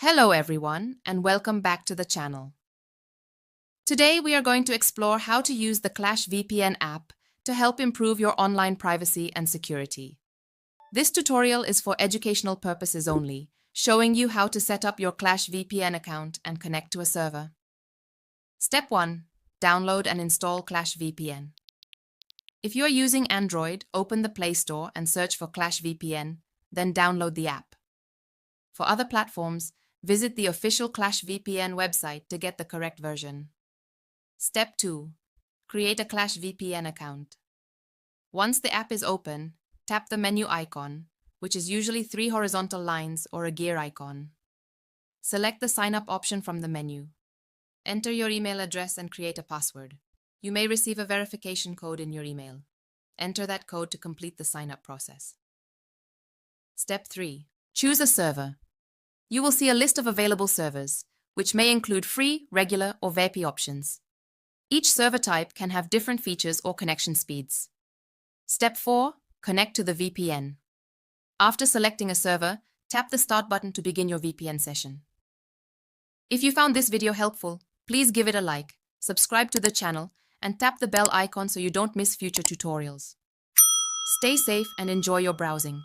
Hello everyone, and welcome back to the channel. Today we are going to explore how to use the Clash VPN app to help improve your online privacy and security. This tutorial is for educational purposes only, showing you how to set up your Clash VPN account and connect to a server. Step 1. Download and install Clash VPN. If you are using Android, open the Play Store and search for Clash VPN, then download the app. For other platforms, visit the official Clash VPN website to get the correct version. Step 2. Create a Clash VPN account. Once the app is open, tap the menu icon, which is usually 3 horizontal lines or a gear icon. Select the Sign Up option from the menu. Enter your email address and create a password. You may receive a verification code in your email. Enter that code to complete the sign-up process. Step 3. Choose a server. You will see a list of available servers, which may include free, regular, or VIP options. Each server type can have different features or connection speeds. Step 4. Connect to the VPN. After selecting a server, tap the Start button to begin your VPN session. If you found this video helpful, please give it a like, subscribe to the channel, and tap the bell icon so you don't miss future tutorials. Stay safe and enjoy your browsing.